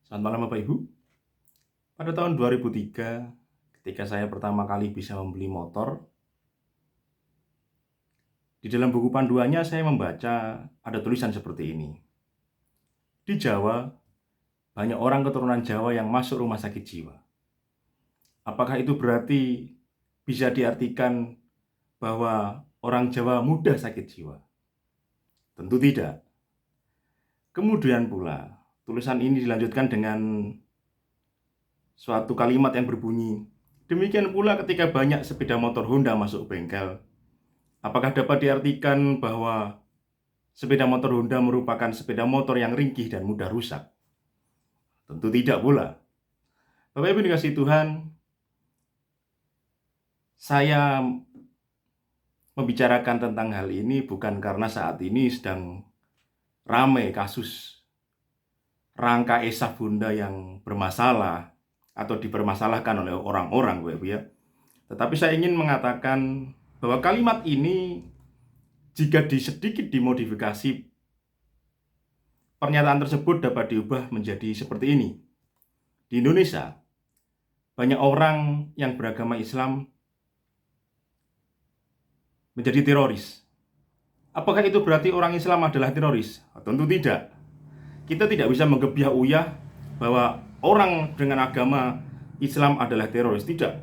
Selamat malam Bapak Ibu. Pada tahun 2003, ketika saya pertama kali bisa membeli motor, di dalam buku panduannya saya membaca ada tulisan seperti ini. Di Jawa, banyak orang keturunan Jawa yang masuk rumah sakit jiwa. Apakah itu berarti bisa diartikan bahwa orang Jawa mudah sakit jiwa? Tentu tidak. Kemudian pula, tulisan ini dilanjutkan dengan suatu kalimat yang berbunyi, demikian pula ketika banyak sepeda motor Honda masuk bengkel, apakah dapat diartikan bahwa sepeda motor Honda merupakan sepeda motor yang ringkih dan mudah rusak? Tentu tidak pula. Bapak Ibu dikasihi Tuhan, saya membicarakan tentang hal ini bukan karena saat ini sedang ramai kasus rangka esaf Honda yang bermasalah atau dipermasalahkan oleh orang-orang, Bapak Ibu ya. Tetapi saya ingin mengatakan bahwa kalimat ini jika sedikit dimodifikasi, pernyataan tersebut dapat diubah menjadi seperti ini. Di Indonesia, banyak orang yang beragama Islam menjadi teroris. Apakah itu berarti orang Islam adalah teroris? Tentu tidak. Kita tidak bisa menggebiah uyah bahwa orang dengan agama Islam adalah teroris. Tidak.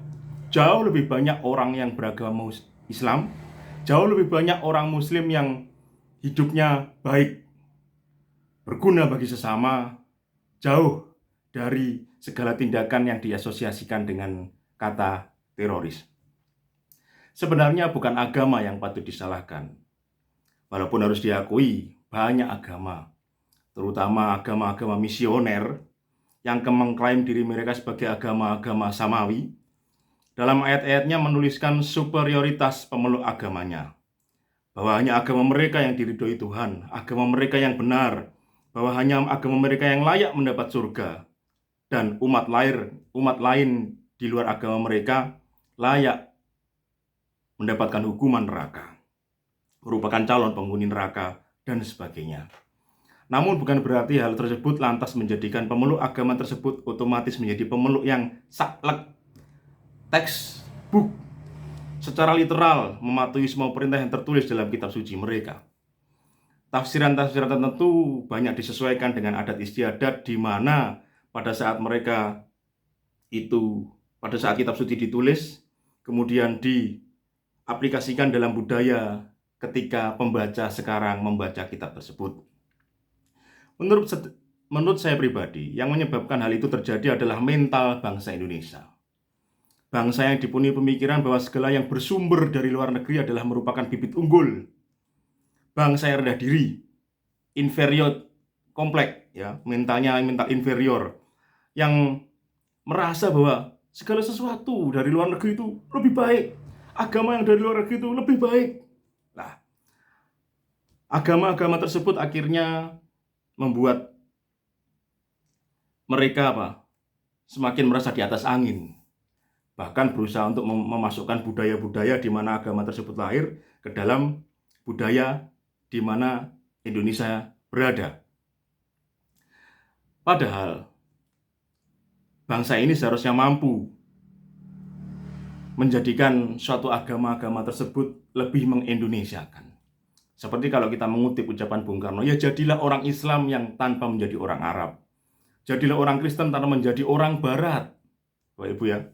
Jauh lebih banyak orang yang beragama Islam, jauh lebih banyak orang Muslim yang hidupnya baik, berguna bagi sesama, jauh dari segala tindakan yang diasosiasikan dengan kata teroris. Sebenarnya bukan agama yang patut disalahkan. Walaupun harus diakui, banyak agama, terutama agama-agama misioner, yang mengklaim diri mereka sebagai agama-agama samawi, dalam ayat-ayatnya menuliskan superioritas pemeluk agamanya, bahwa hanya agama mereka yang diridhoi Tuhan, agama mereka yang benar, bahwa hanya agama mereka yang layak mendapat surga, dan umat lain di luar agama mereka layak mendapatkan hukuman neraka, merupakan calon penghuni neraka, dan sebagainya. Namun bukan berarti hal tersebut lantas menjadikan pemeluk agama tersebut otomatis menjadi pemeluk yang saklek, textbook, secara literal mematuhi semua perintah yang tertulis dalam kitab suci mereka. Tafsiran-tafsiran tertentu banyak disesuaikan dengan adat istiadat, di mana pada saat kitab suci ditulis, kemudian diaplikasikan dalam budaya ketika pembaca sekarang membaca kitab tersebut. Menurut saya pribadi, yang menyebabkan hal itu terjadi adalah mental bangsa Indonesia. Bangsa yang dipenuhi pemikiran bahwa segala yang bersumber dari luar negeri adalah merupakan bibit unggul. Bangsa yang rendah diri, inferior kompleks, ya, mental inferior, yang merasa bahwa segala sesuatu dari luar negeri itu lebih baik. Agama yang dari luar negeri itu lebih baik. Nah, agama-agama tersebut akhirnya membuat mereka semakin merasa di atas angin. Bahkan berusaha untuk memasukkan budaya-budaya di mana agama tersebut lahir ke dalam budaya di mana Indonesia berada. Padahal bangsa ini seharusnya mampu menjadikan suatu agama-agama tersebut lebih mengindonesiakan. Seperti kalau kita mengutip ucapan Bung Karno, ya jadilah orang Islam yang tanpa menjadi orang Arab. Jadilah orang Kristen tanpa menjadi orang Barat. Bapak Ibu ya.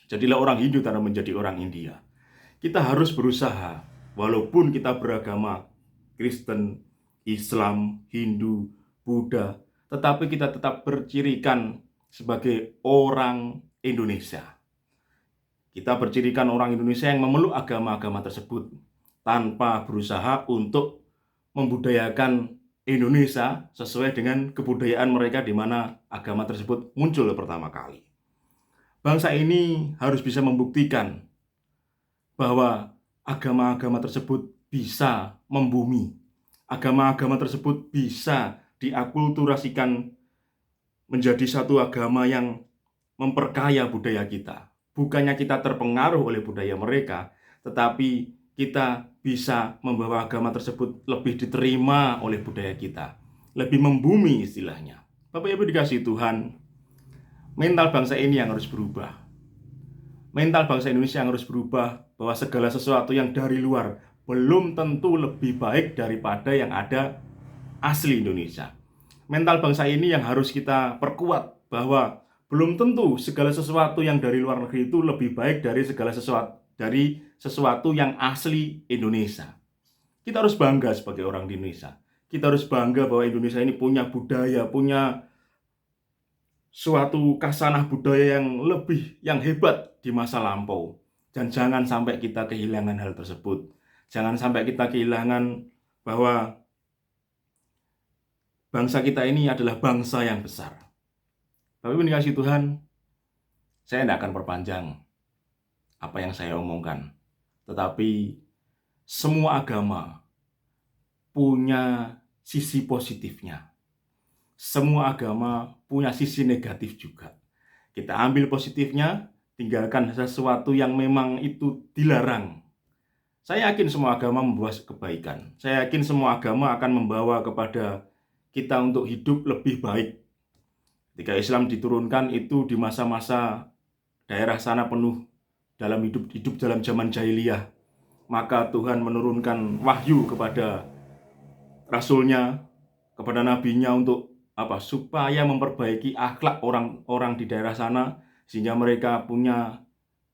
Jadilah orang Hindu tanpa menjadi orang India. Kita harus berusaha, walaupun kita beragama Kristen, Islam, Hindu, Buddha, tetapi kita tetap bercirikan sebagai orang Indonesia. Kita bercirikan orang Indonesia yang memeluk agama-agama tersebut tanpa berusaha untuk membudayakan Indonesia sesuai dengan kebudayaan mereka di mana agama tersebut muncul pertama kali. Bangsa ini harus bisa membuktikan bahwa agama-agama tersebut bisa membumi. Agama-agama tersebut bisa diakulturasikan menjadi satu agama yang memperkaya budaya kita. Bukannya kita terpengaruh oleh budaya mereka, tetapi kita bisa membawa agama tersebut lebih diterima oleh budaya kita, lebih membumi istilahnya. Bapak Ibu dikasih Tuhan, mental bangsa ini yang harus berubah. Mental bangsa Indonesia yang harus berubah, bahwa segala sesuatu yang dari luar belum tentu lebih baik daripada yang ada asli Indonesia. Mental bangsa ini yang harus kita perkuat, bahwa belum tentu segala sesuatu yang dari luar negeri itu lebih baik dari sesuatu yang asli Indonesia. Kita harus bangga sebagai orang di Indonesia. Kita harus bangga bahwa Indonesia ini punya budaya, punya suatu kasanah budaya yang hebat di masa lampau. Dan jangan sampai kita kehilangan hal tersebut. Jangan sampai kita kehilangan bahwa bangsa kita ini adalah bangsa yang besar. Tapi dikasih Tuhan, saya tidak akan perpanjang apa yang saya omongkan. Tetapi semua agama punya sisi positifnya. Semua agama punya sisi negatif juga. Kita ambil positifnya, tinggalkan sesuatu yang memang itu dilarang. Saya yakin semua agama membawa kebaikan. Saya yakin semua agama akan membawa kepada kita untuk hidup lebih baik. Ketika Islam diturunkan itu di masa-masa daerah sana penuh dalam hidup dalam zaman jahiliyah. Maka Tuhan menurunkan wahyu kepada Rasulnya, kepada nabinya untuk supaya memperbaiki akhlak orang-orang di daerah sana, sehingga mereka punya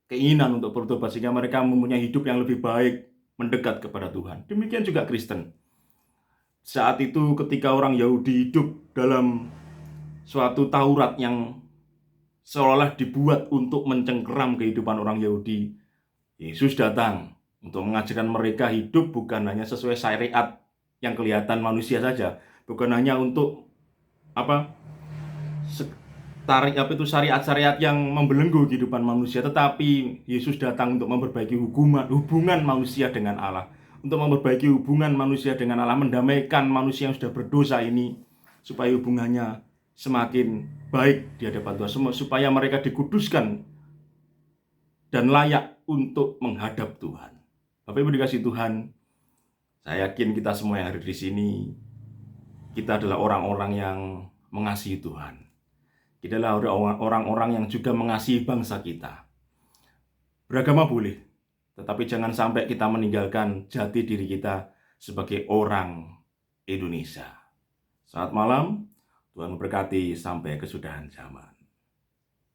keinginan untuk bertobat, sehingga mereka mempunyai hidup yang lebih baik, mendekat kepada Tuhan. Demikian juga Kristen. Saat itu ketika orang Yahudi hidup dalam suatu Taurat yang seolah dibuat untuk mencengkeram kehidupan orang Yahudi, Yesus datang untuk mengajarkan mereka hidup bukan hanya sesuai syariat yang kelihatan manusia saja, bukan hanya untuk syariat-syariat yang membelenggu kehidupan manusia, tetapi Yesus datang untuk memperbaiki hubungan manusia dengan Allah, untuk memperbaiki hubungan manusia dengan Allah, mendamaikan manusia yang sudah berdosa ini, supaya hubungannya semakin baik di hadapan Tuhan, supaya mereka dikuduskan dan layak untuk menghadap Tuhan. Bapak Ibu dikasih Tuhan, saya yakin kita semua yang hadir di sini, kita adalah orang-orang yang mengasihi Tuhan. Kita adalah orang-orang yang juga mengasihi bangsa kita. Beragama boleh, tetapi jangan sampai kita meninggalkan jati diri kita sebagai orang Indonesia. Selamat malam, Tuhan memberkati sampai kesudahan zaman.